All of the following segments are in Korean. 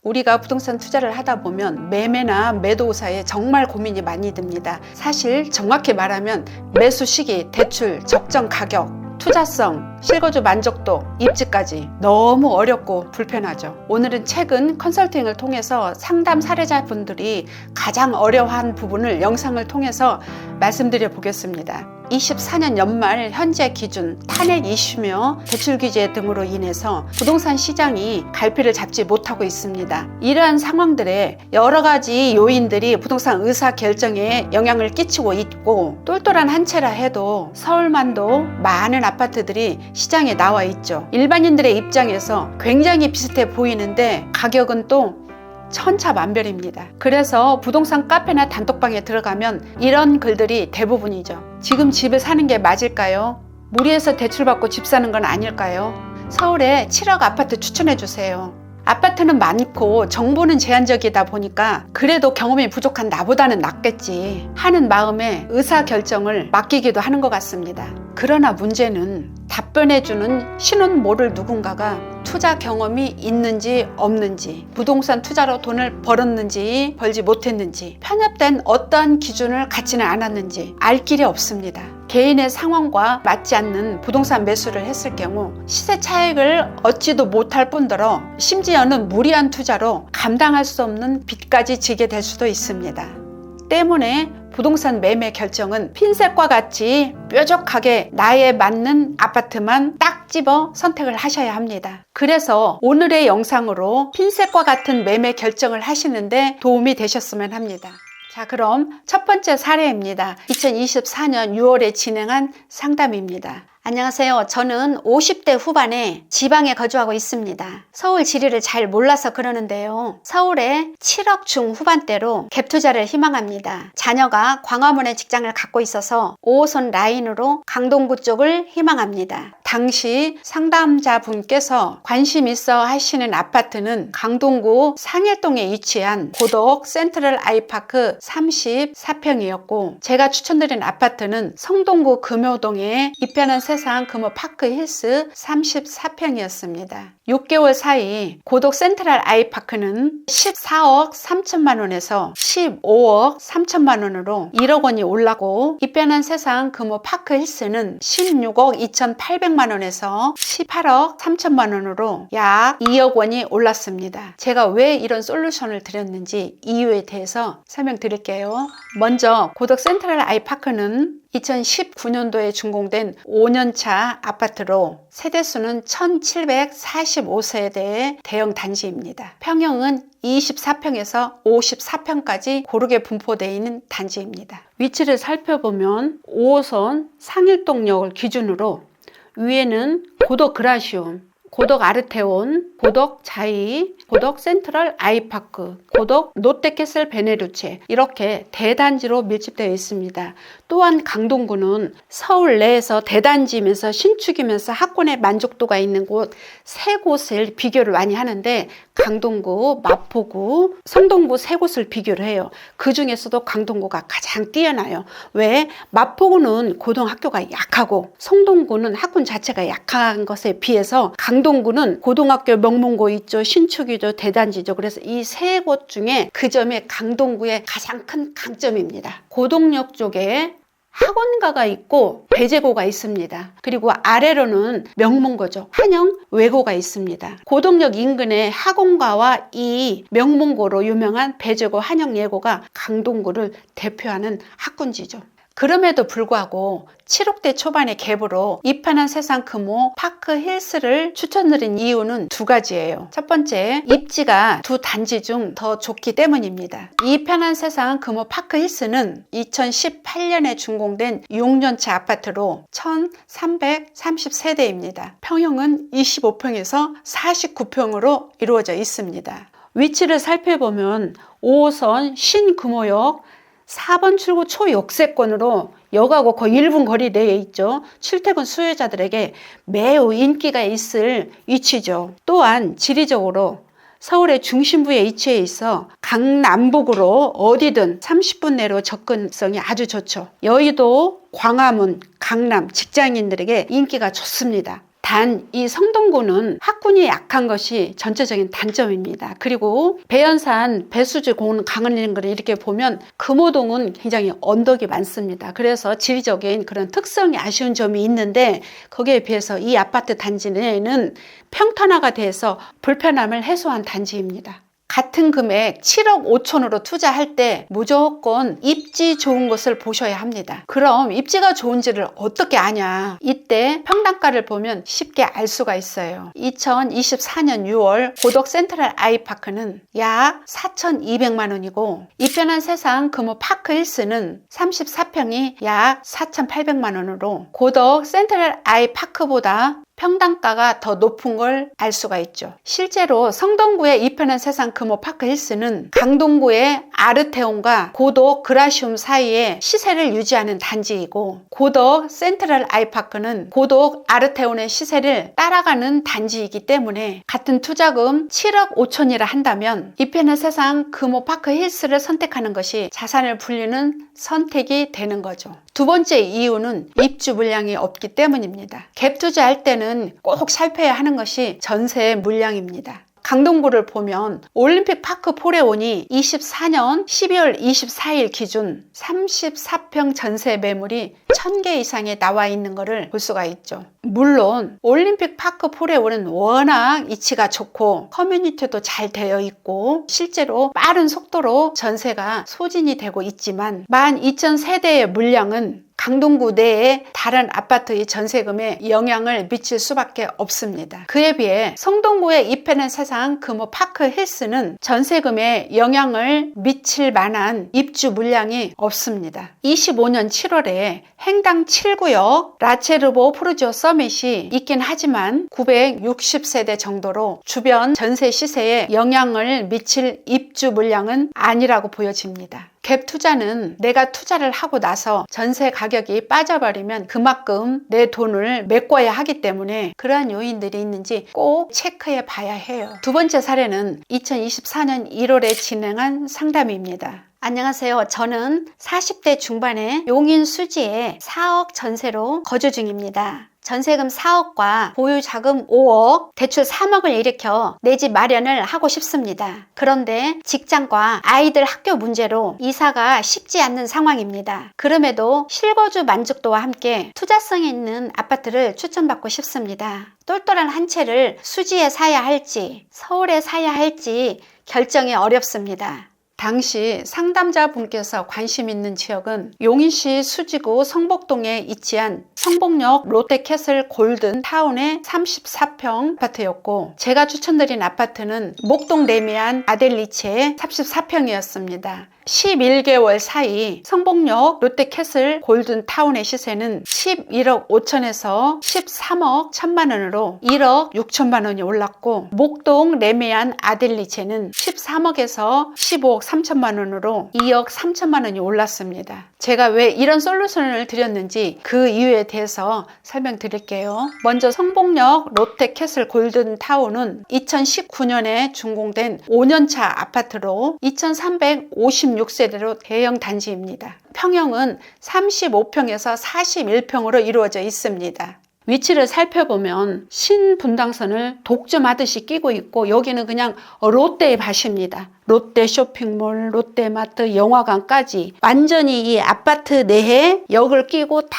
우리가 부동산 투자를 하다 보면 매매나 매도 사이에 정말 고민이 많이 듭니다. 사실 정확히 말하면 매수 시기, 대출, 적정 가격, 투자성, 실거주 만족도, 입지까지 너무 어렵고 불편하죠. 오늘은 최근 컨설팅을 통해서 상담 사례자분들이 가장 어려워한 부분을 영상을 통해서 말씀드려 보겠습니다. 24년 연말 현재 기준 탄핵 이슈며 대출 규제 등으로 인해서 부동산 시장이 갈피를 잡지 못하고 있습니다. 이러한 상황들에 여러 가지 요인들이 부동산 의사 결정에 영향을 끼치고 있고, 똘똘한 한 채라 해도 서울만도 많은 아파트들이 시장에 나와 있죠. 일반인들의 입장에서 굉장히 비슷해 보이는데 가격은 또 천차만별입니다. 그래서 부동산 카페나 단톡방에 들어가면 이런 글들이 대부분이죠. 지금 집을 사는 게 맞을까요? 무리해서 대출받고 집 사는 건 아닐까요? 서울에 7억 아파트 추천해 주세요. 아파트는 많고 정보는 제한적이다 보니까 그래도 경험이 부족한 나보다는 낫겠지 하는 마음에 의사결정을 맡기기도 하는 것 같습니다. 그러나 문제는 답변해주는 신혼 모를 누군가가 투자 경험이 있는지 없는지, 부동산 투자로 돈을 벌었는지 벌지 못했는지, 편협된 어떠한 기준을 갖지는 않았는지 알 길이 없습니다. 개인의 상황과 맞지 않는 부동산 매수를 했을 경우 시세 차익을 얻지도 못할 뿐더러 심지어는 무리한 투자로 감당할 수 없는 빚까지 지게 될 수도 있습니다. 때문에 부동산 매매 결정은 핀셋과 같이 뾰족하게 나에 맞는 아파트만 딱 집어 선택을 하셔야 합니다. 그래서 오늘의 영상으로 핀셋과 같은 매매 결정을 하시는데 도움이 되셨으면 합니다. 자, 그럼 첫 번째 사례입니다. 2024년 6월에 진행한 상담입니다. 안녕하세요. 저는 50대 후반에 지방에 거주하고 있습니다. 서울 지리를 잘 몰라서 그러는데요. 서울에 7억 중후반대로 갭 투자를 희망합니다. 자녀가 광화문에 직장을 갖고 있어서 5호선 라인으로 강동구 쪽을 희망합니다. 당시 상담자분께서 관심 있어 하시는 아파트는 강동구 상일동에 위치한 고덕 센트럴 아이파크 34평이었고, 제가 추천드린 아파트는 성동구 금호동에 이편한 세상 금호 파크 힐스 34평이었습니다. 6개월 사이 고덕 센트럴 아이파크는 14억 3천만 원에서 15억 3천만 원으로 1억 원이 올랐고, 이편한 세상 금호 파크 힐스는 16억 2,800만 원에서 18억 3천만 원으로 약 2억 원이 올랐습니다. 제가 왜 이런 솔루션을 드렸는지 이유에 대해서 설명드릴게요. 먼저 고덕 센트럴 아이파크는 2019년도에 준공된 5년차 아파트로 세대수는 1745세대의 대형 단지입니다. 평형은 24평에서 54평까지 고르게 분포되어 있는 단지입니다. 위치를 살펴보면 5호선 상일동역을 기준으로 위에는 고덕 그라시움, 고덕 아르테온, 고덕 자이, 고덕 센트럴 아이파크, 고덕 롯데캐슬 베네루체, 이렇게 대단지로 밀집되어 있습니다. 또한 강동구는 서울 내에서 대단지면서 신축이면서 학군의 만족도가 있는 곳 세 곳을 비교를 많이 하는데, 강동구, 마포구, 성동구 세 곳을 비교를 해요. 그 중에서도 강동구가 가장 뛰어나요. 왜? 마포구는 고등학교가 약하고 성동구는 학군 자체가 약한 것에 비해서 강동구는 고등학교 명문고 있죠, 신축이죠, 대단지죠. 그래서 이 세 곳 중에 그 점이 강동구의 가장 큰 강점입니다. 고덕역 쪽에 학원가가 있고 배제고가 있습니다. 그리고 아래로는 명문고죠, 한영 외고가 있습니다. 고덕역 인근의 학원가와 이 명문고로 유명한 배제고 한영 예고가 강동구를 대표하는 학군지죠. 그럼에도 불구하고 7억대 초반의 갭으로 이편한 세상 금호 파크 힐스를 추천드린 이유는 두 가지예요. 첫 번째, 입지가 두 단지 중 더 좋기 때문입니다. 이편한 세상 금호 파크 힐스는 2018년에 준공된 6년차 아파트로 1330세대입니다. 평형은 25평에서 49평으로 이루어져 있습니다. 위치를 살펴보면 5호선 신금호역 4번 출구 초역세권으로 역하고 거의 1분 거리 내에 있죠. 출퇴근 수요자들에게 매우 인기가 있을 위치죠. 또한 지리적으로 서울의 중심부에 위치해 있어 강남북으로 어디든 30분 내로 접근성이 아주 좋죠. 여의도, 광화문, 강남 직장인들에게 인기가 좋습니다. 단 이 성동구는 학군이 약한 것이 전체적인 단점입니다. 그리고 배연산, 배수지, 강원 이런 거를 이렇게 보면 금호동은 굉장히 언덕이 많습니다. 그래서 지리적인 그런 특성이 아쉬운 점이 있는데 거기에 비해서 이 아파트 단지 내에는 평탄화가 돼서 불편함을 해소한 단지입니다. 같은 금액 7억 5천으로 투자할 때 무조건 입지 좋은 곳을 보셔야 합니다. 그럼 입지가 좋은지를 어떻게 아냐? 이때 평당가를 보면 쉽게 알 수가 있어요. 2024년 6월 고덕 센트럴 아이파크는 약 4,200만 원이고 이편한 세상 금호 파크 힐스는 34평이 약 4,800만 원으로 고덕 센트럴 아이파크보다 평당가가 더 높은 걸 알 수가 있죠. 실제로 성동구의 이편한 세상 금호 파크 힐스는 강동구의 아르테온과 고덕 그라시움 사이에 시세를 유지하는 단지이고 고덕 센트럴 아이파크는 고덕 아르테온의 시세를 따라가는 단지이기 때문에 같은 투자금 7억 5천이라 한다면 이편한 세상 금호 파크 힐스를 선택하는 것이 자산을 불리는 선택이 되는 거죠. 두 번째 이유는 입주 물량이 없기 때문입니다. 갭 투자할 때는 꼭 살펴야 하는 것이 전세 물량입니다. 강동구를 보면 올림픽 파크 포레온이 24년 12월 24일 기준 34평 전세 매물이 1000개 이상에 나와 있는 것을 볼 수가 있죠. 물론 올림픽 파크 포레온은 워낙 이치가 좋고 커뮤니티도 잘 되어 있고 실제로 빠른 속도로 전세가 소진이 되고 있지만 12,000세대의 물량은 강동구 내에 다른 아파트의 전세금에 영향을 미칠 수밖에 없습니다. 그에 비해 성동구의 이편한 세상 금호 파크 힐스는 전세금에 영향을 미칠 만한 입주 물량이 없습니다. 25년 7월에 행당 7구역 라체르보 프루지오 서밋이 있긴 하지만 960세대 정도로 주변 전세 시세에 영향을 미칠 입주 물량은 아니라고 보여집니다. 갭 투자는 내가 투자를 하고 나서 전세 가격이 빠져버리면 그만큼 내 돈을 메꿔야 하기 때문에 그러한 요인들이 있는지 꼭 체크해 봐야 해요. 두 번째 사례는 2024년 1월에 진행한 상담입니다. 안녕하세요. 저는 40대 중반의 용인 수지에 4억 전세로 거주 중입니다. 전세금 4억과 보유자금 5억, 대출 3억을 일으켜 내 집 마련을 하고 싶습니다. 그런데 직장과 아이들 학교 문제로 이사가 쉽지 않는 상황입니다. 그럼에도 실거주 만족도와 함께 투자성이 있는 아파트를 추천받고 싶습니다. 똘똘한 한 채를 수지에 사야 할지 서울에 사야 할지 결정이 어렵습니다. 당시 상담자분께서 관심 있는 지역은 용인시 수지구 성복동에 위치한 성복역 롯데캐슬 골든타운의 34평 아파트였고 제가 추천드린 아파트는 목동 레미안 아델리체의 34평이었습니다. 11개월 사이 성복역 롯데캐슬 골든타운의 시세는 11억 5천에서 13억 1천만 원으로 1억 6천만 원이 올랐고 목동 레미안 아델리체는 13억에서 15억 3천만 원으로 2억 3천만 원이 올랐습니다. 제가 왜 이런 솔루션을 드렸는지 그 이유에 대해서 설명드릴게요. 먼저 성복역 롯데캐슬 골든타운은 2019년에 준공된 5년차 아파트로 2356세대로 대형 단지입니다. 평형은 35평에서 41평으로 이루어져 있습니다. 위치를 살펴보면 신분당선을 독점하듯이 끼고 있고 여기는 그냥 롯데의 밭입니다. 롯데 쇼핑몰, 롯데마트, 영화관까지 완전히 이 아파트 내에 역을 끼고 다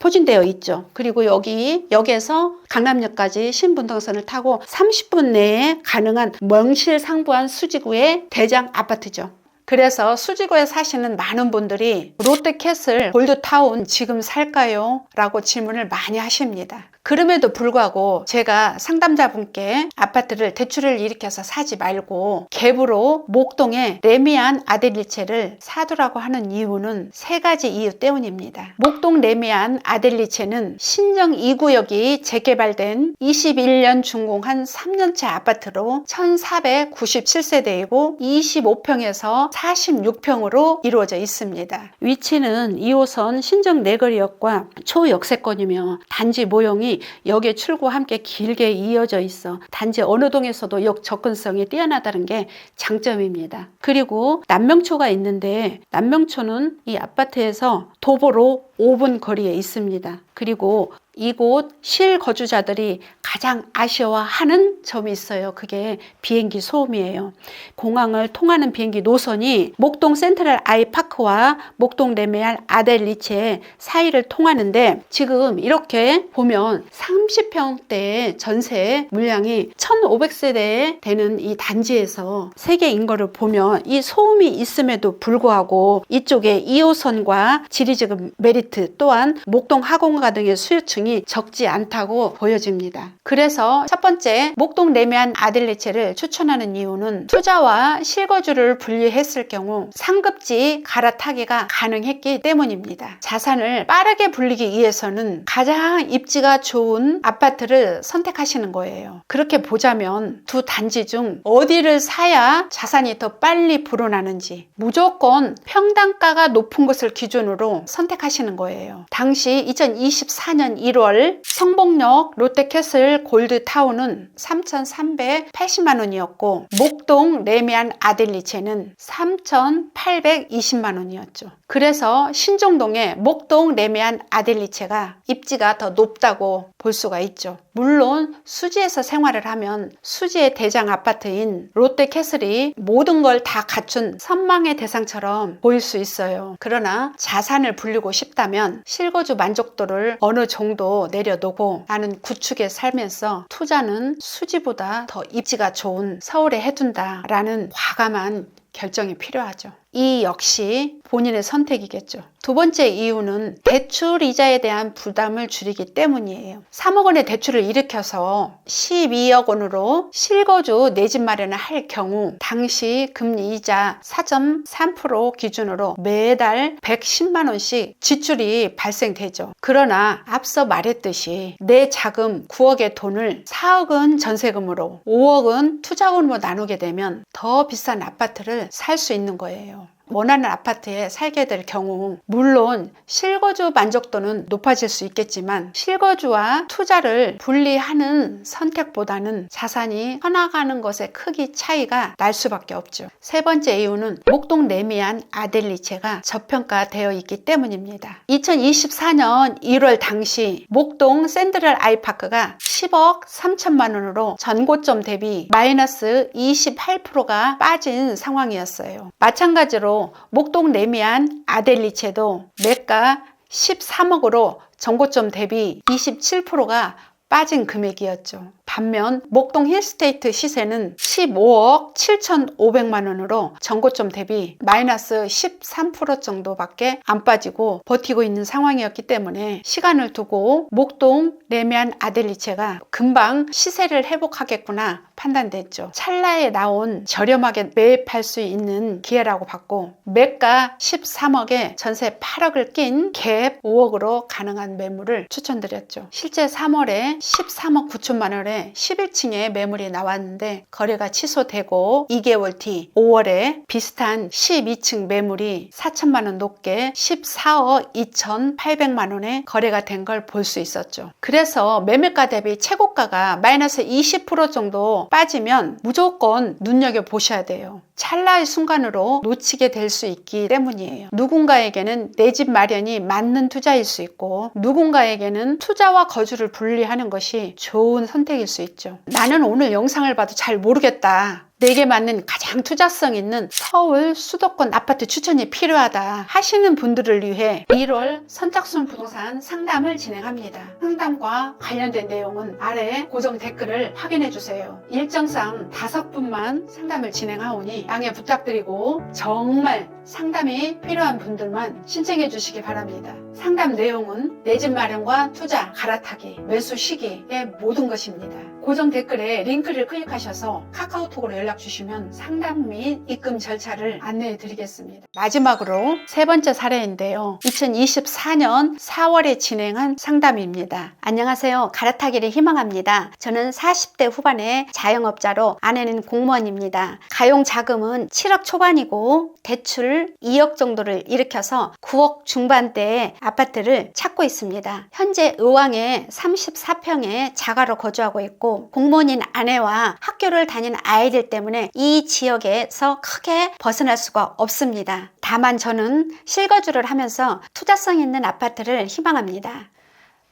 포진되어 있죠. 그리고 역에서 강남역까지 신분당선을 타고 30분 내에 가능한 명실상부한 수지구의 대장 아파트죠. 그래서 수지구에 사시는 많은 분들이 롯데캐슬 골드타운 지금 살까요? 라고 질문을 많이 하십니다. 그럼에도 불구하고 제가 상담자분께 아파트를 대출을 일으켜서 사지 말고 갭으로 목동의 레미안 아델리체를 사두라고 하는 이유는 세 가지 이유 때문입니다. 목동 레미안 아델리체는 신정 2구역이 재개발된 21년 준공한 3년차 아파트로 1497세대이고 25평에서 46평으로 이루어져 있습니다. 위치는 2호선 신정 내거리역과 초역세권이며 단지 모형이 역의 출구와 함께 길게 이어져 있어 단지 어느 동에서도 역 접근성이 뛰어나다는 게 장점입니다. 그리고 남명초가 있는데 남명초는 이 아파트에서 도보로 5분 거리에 있습니다. 그리고 이곳 실거주자들이 가장 아쉬워하는 점이 있어요. 그게 비행기 소음이에요. 공항을 통하는 비행기 노선이 목동 센트럴 아이파크와 목동 레미안 아델리체 사이를 통하는데, 지금 이렇게 보면 30평대의 전세 물량이 1500세대 되는 이 단지에서 세계 인거를 보면 이 소음이 있음에도 불구하고 이쪽에 2호선과 지리지금 메리트 또한 목동 학원가 등의 수요층이 적지 않다고 보여집니다. 그래서 첫 번째 목동 레미안 아델리체를 추천하는 이유는 투자와 실거주를 분리했을 경우 상급지 갈아타기가 가능했기 때문입니다. 자산을 빠르게 불리기 위해서는 가장 입지가 좋은 아파트를 선택하시는 거예요. 그렇게 보자면 두 단지 중 어디를 사야 자산이 더 빨리 불어나는지 무조건 평당가가 높은 것을 기준으로 선택하시는 거예요. 당시 2024년 1월 성복역 롯데캐슬 골드타운은 3,380만 원이었고 목동 레미안 아델리체는 3,820만 원이었죠. 그래서 신종동의 목동 레미안 아델리체가 입지가 더 높다고 볼 수가 있죠. 물론 수지에서 생활을 하면 수지의 대장 아파트인 롯데캐슬이 모든 걸 다 갖춘 선망의 대상처럼 보일 수 있어요. 그러나 자산을 불리고 싶다면 실거주 만족도를 어느 정도 내려놓고 나는 구축에 살면서 투자는 수지보다 더 입지가 좋은 서울에 해둔다라는 과감한 결정이 필요하죠. 이 역시 본인의 선택이겠죠. 두 번째 이유는 대출 이자에 대한 부담을 줄이기 때문이에요. 3억 원의 대출을 일으켜서 12억 원으로 실거주 내 집 마련을 할 경우 당시 금리 이자 4.3% 기준으로 매달 110만 원씩 지출이 발생되죠. 그러나 앞서 말했듯이 내 자금 9억의 돈을 4억은 전세금으로 5억은 투자금으로 나누게 되면 더 비싼 아파트를 살 수 있는 거예요. 원하는 아파트에 살게 될 경우 물론 실거주 만족도는 높아질 수 있겠지만 실거주와 투자를 분리하는 선택보다는 자산이 커나가는 것의 크기 차이가 날 수밖에 없죠. 세 번째 이유는 목동 레미안 아델리체가 저평가되어 있기 때문입니다. 2024년 1월 당시 목동 센트럴 아이파크가 10억 3천만 원으로 전고점 대비 마이너스 28%가 빠진 상황이었어요. 마찬가지로 목동 레미안 아델리체도 매가 13억으로 전고점 대비 27%가 빠진 금액이었죠. 반면 목동 힐스테이트 시세는 15억 7,500만 원으로 전고점 대비 마이너스 13% 정도밖에 안 빠지고 버티고 있는 상황이었기 때문에 시간을 두고 목동 레미안 아델리체가 금방 시세를 회복하겠구나 판단됐죠. 찰나에 나온 저렴하게 매입할 수 있는 기회라고 봤고 매가 13억에 전세 8억을 낀 갭 5억으로 가능한 매물을 추천드렸죠. 실제 3월에 13억 9천만 원에 11층에 매물이 나왔는데 거래가 취소되고 2개월 뒤 5월에 비슷한 12층 매물이 4천만 원 높게 14억 2,800만 원에 거래가 된 걸 볼 수 있었죠. 그래서 매매가 대비 최고가가 마이너스 20% 정도 빠지면 무조건 눈여겨보셔야 돼요. 찰나의 순간으로 놓치게 될 수 있기 때문이에요. 누군가에게는 내 집 마련이 맞는 투자일 수 있고 누군가에게는 투자와 거주를 분리하는 것이 좋은 선택일 수 있죠. 나는 오늘 영상을 봐도 잘 모르겠다. 내게 맞는 가장 투자성 있는 서울 수도권 아파트 추천이 필요하다 하시는 분들을 위해 1월 선착순 부동산 상담을 진행합니다. 상담과 관련된 내용은 아래 고정 댓글을 확인해 주세요. 일정상 5분만 상담을 진행하오니 양해 부탁드리고 정말 상담이 필요한 분들만 신청해 주시기 바랍니다. 상담 내용은 내 집 마련과 투자, 갈아타기, 매수 시기의 모든 것입니다. 고정 댓글에 링크를 클릭하셔서 카카오톡으로 연락 주시면 상담 및 입금 절차를 안내해 드리겠습니다. 마지막으로 세 번째 사례인데요. 2024년 4월에 진행한 상담입니다. 안녕하세요. 갈아타기를 희망합니다. 저는 40대 후반의 자영업자로 아내는 공무원입니다. 가용 자금은 7억 초반이고 대출 2억 정도를 일으켜서 9억 중반대의 아파트를 찾고 있습니다. 현재 의왕에 34평의 자가로 거주하고 있고 공무원인 아내와 학교를 다니는 아이들 때문에 이 지역에서 크게 벗어날 수가 없습니다. 다만 저는 실거주를 하면서 투자성 있는 아파트를 희망합니다.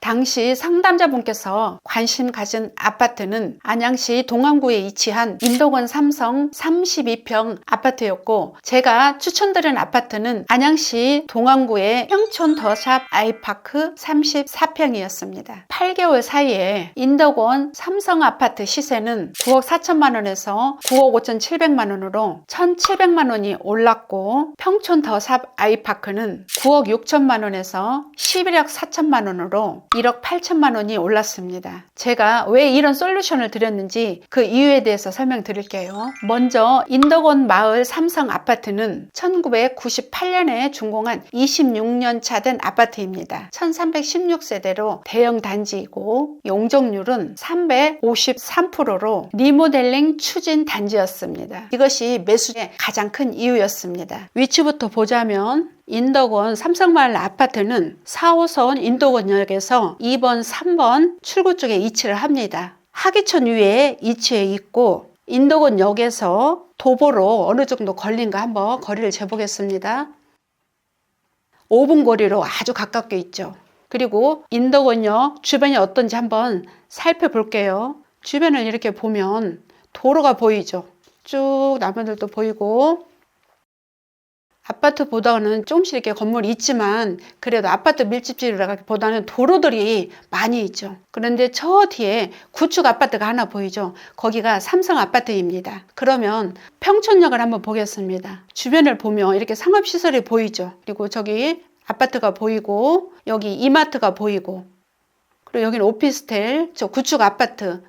당시 상담자분께서 관심 가진 아파트는 안양시 동안구에 위치한 인덕원 삼성 32평 아파트였고, 제가 추천드린 아파트는 안양시 동안구의 평촌 더샵 아이파크 34평이었습니다. 8개월 사이에 인덕원 삼성 아파트 시세는 9억 4천만 원에서 9억 5천7백만 원으로 1,700만 원이 올랐고, 평촌 더샵 아이파크는 9억 6천만 원에서 11억 4천만 원으로 1억 8천만 원이 올랐습니다. 제가 왜 이런 솔루션을 드렸는지 그 이유에 대해서 설명드릴게요. 먼저 인덕원 마을 삼성 아파트는 1998년에 준공한 26년 차 된 아파트입니다. 1316세대로 대형 단지이고 용적률은 353%로 리모델링 추진 단지였습니다. 이것이 매수의 가장 큰 이유였습니다. 위치부터 보자면 인덕원 삼성마을 아파트는 4호선 인덕원역에서 2번, 3번 출구 쪽에 위치를 합니다. 하기천 위에 위치해 있고, 인덕원역에서 도보로 어느 정도 걸린가 한번 거리를 재보겠습니다. 5분 거리로 아주 가깝게 있죠. 그리고 인덕원역 주변이 어떤지 한번 살펴볼게요. 주변을 이렇게 보면 도로가 보이죠. 쭉 나무들도 보이고, 아파트보다는 조금씩 이렇게 건물이 있지만 그래도 아파트 밀집지라기보다는 도로들이 많이 있죠. 그런데 저 뒤에 구축 아파트가 하나 보이죠. 거기가 삼성 아파트입니다. 그러면 평촌역을 한번 보겠습니다. 주변을 보면 이렇게 상업시설이 보이죠. 그리고 저기 아파트가 보이고, 여기 이마트가 보이고, 그리고 여기는 오피스텔, 저 구축 아파트,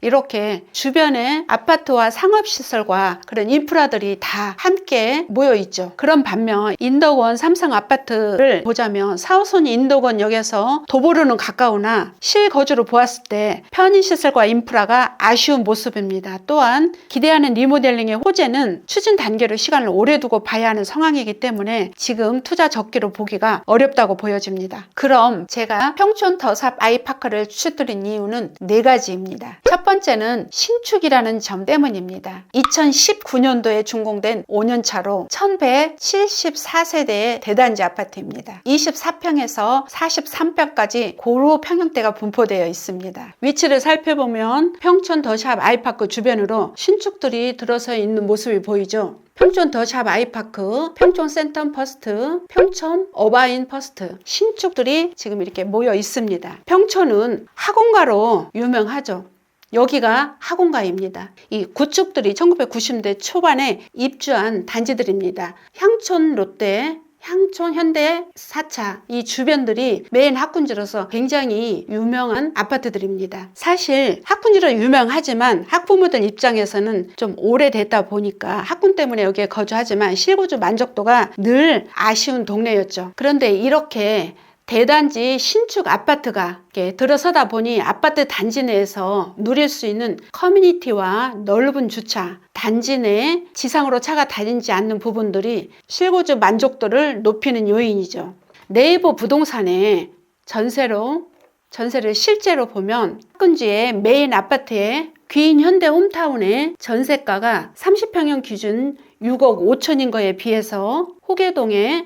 이렇게 주변에 아파트와 상업시설과 그런 인프라들이 다 함께 모여 있죠. 그런 반면 인덕원 삼성 아파트를 보자면 4호선 인덕원역에서 도보로는 가까우나 실거주로 보았을 때 편의시설과 인프라가 아쉬운 모습입니다. 또한 기대하는 리모델링의 호재는 추진 단계로 시간을 오래 두고 봐야 하는 상황이기 때문에 지금 투자 적기로 보기가 어렵다고 보여집니다. 그럼 제가 평촌 더샵 아이파크를 추천드린 이유는 4가지입니다. 첫 번째는 신축이라는 점 때문입니다. 2019년도에 준공된 5년 차로 1174세대의 대단지 아파트입니다. 24평에서 43평까지 고루 평형대가 분포되어 있습니다. 위치를 살펴보면 평촌 더샵 아이파크 주변으로 신축들이 들어서 있는 모습이 보이죠. 평촌 더샵 아이파크, 평촌 센텀 퍼스트, 평촌 어바인 퍼스트, 신축들이 지금 이렇게 모여 있습니다. 평촌은 학원가로 유명하죠. 여기가 학원가입니다. 이 구축들이 1990년대 초반에 입주한 단지들입니다. 향촌 롯데, 향촌 현대 4차 이 주변들이 메인 학군지로서 굉장히 유명한 아파트들입니다. 사실 학군지로 유명하지만 학부모들 입장에서는 좀 오래됐다 보니까 학군 때문에 여기에 거주하지만 실거주 만족도가 늘 아쉬운 동네였죠. 그런데 이렇게 대단지 신축 아파트가 이렇게 들어서다 보니 아파트 단지 내에서 누릴 수 있는 커뮤니티와 넓은 주차, 단지 내 지상으로 차가 다니지 않는 부분들이 실거주 만족도를 높이는 요인이죠. 네이버 부동산에 전세를 실제로 보면 학군지의 메인 아파트의 귀인 현대 홈타운의 전세가가 30평형 기준 6억 5천인 거에 비해서 호계동의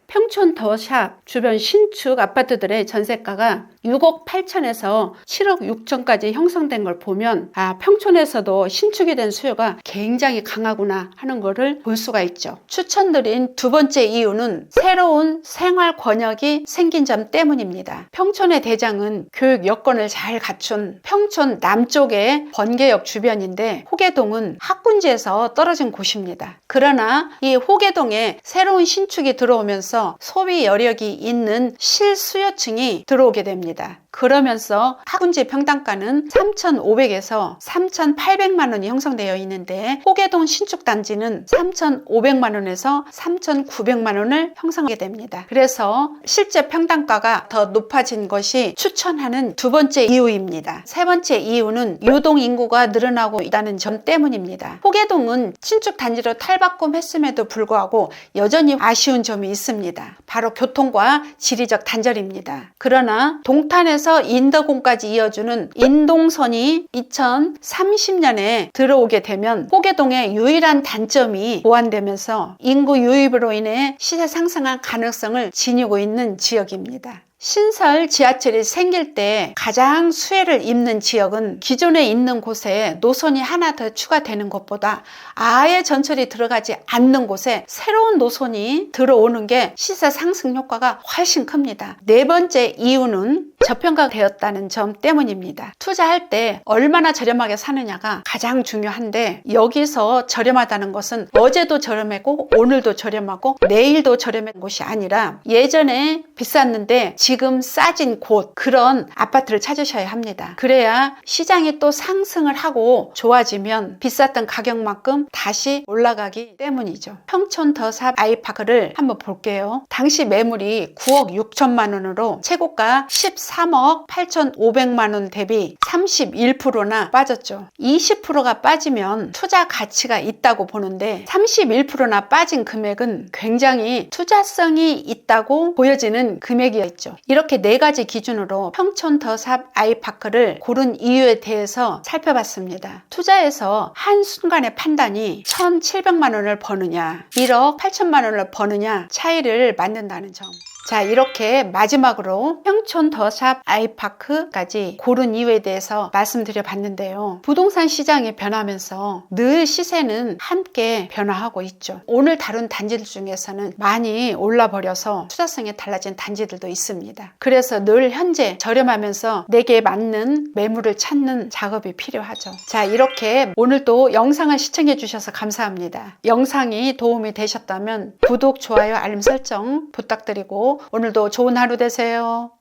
평촌 더샵 주변 신축 아파트들의 전세가가 6억 8천에서 7억 6천까지 형성된 걸 보면 평촌에서도 신축이 된 수요가 굉장히 강하구나 하는 것을 볼 수가 있죠. 추천드린 두 번째 이유는 새로운 생활 권역이 생긴 점 때문입니다. 평촌의 대장은 교육 여건을 잘 갖춘 평촌 남쪽의 번개역 주변인데 호계동은 학군지에서 떨어진 곳입니다. 그러나 이 호계동에 새로운 신축이 들어오면서 소비 여력이 있는 실수요층이 들어오게 됩니다. 그러면서 학군지 평당가는 3,500에서 3,800만 원이 형성되어 있는데 호계동 신축단지는 3,500만 원에서 3,900만 원을 형성하게 됩니다. 그래서 실제 평당가가 더 높아진 것이 추천하는 두 번째 이유입니다. 세 번째 이유는 유동 인구가 늘어나고 있다는 점 때문입니다. 호계동은 신축단지로 탈바꿈했음에도 불구하고 여전히 아쉬운 점이 있습니다. 바로 교통과 지리적 단절입니다. 그러나 동탄에서 인덕원까지 이어주는 인동선이 2030년에 들어오게 되면 호계동의 유일한 단점이 보완되면서 인구 유입으로 인해 시세 상승한 가능성을 지니고 있는 지역입니다. 신설 지하철이 생길 때 가장 수혜를 입는 지역은 기존에 있는 곳에 노선이 하나 더 추가되는 것보다 아예 전철이 들어가지 않는 곳에 새로운 노선이 들어오는 게 시세 상승 효과가 훨씬 큽니다. 네 번째 이유는 저평가되었다는 점 때문입니다. 투자할 때 얼마나 저렴하게 사느냐가 가장 중요한데, 여기서 저렴하다는 것은 어제도 저렴하고 오늘도 저렴하고 내일도 저렴한 곳이 아니라 예전에 비쌌는데 지금 싸진 곳, 그런 아파트를 찾으셔야 합니다. 그래야 시장이 또 상승을 하고 좋아지면 비쌌던 가격만큼 다시 올라가기 때문이죠. 평촌 더샵 아이파크를 한번 볼게요. 당시 매물이 9억 6천만 원으로 최고가 13억 8,500만 원 대비 31%나 빠졌죠. 20%가 빠지면 투자 가치가 있다고 보는데 31%나 빠진 금액은 굉장히 투자성이 있다고 보여지는 금액이었죠. 이렇게 네 가지 기준으로 평촌 더샵 아이파크를 고른 이유에 대해서 살펴봤습니다. 투자에서 한순간의 판단이 1,700만 원을 버느냐 1억 8천만 원을 버느냐 차이를 만든다는 점. 자, 이렇게 마지막으로 평촌 더샵 아이파크까지 고른 이유에 대해서 말씀드려 봤는데요. 부동산 시장이 변하면서 늘 시세는 함께 변화하고 있죠. 오늘 다룬 단지들 중에서는 많이 올라버려서 투자성이 달라진 단지들도 있습니다. 그래서 늘 현재 저렴하면서 내게 맞는 매물을 찾는 작업이 필요하죠. 자, 이렇게 오늘도 영상을 시청해 주셔서 감사합니다. 영상이 도움이 되셨다면 구독, 좋아요, 알림 설정 부탁드리고 오늘도 좋은 하루 되세요.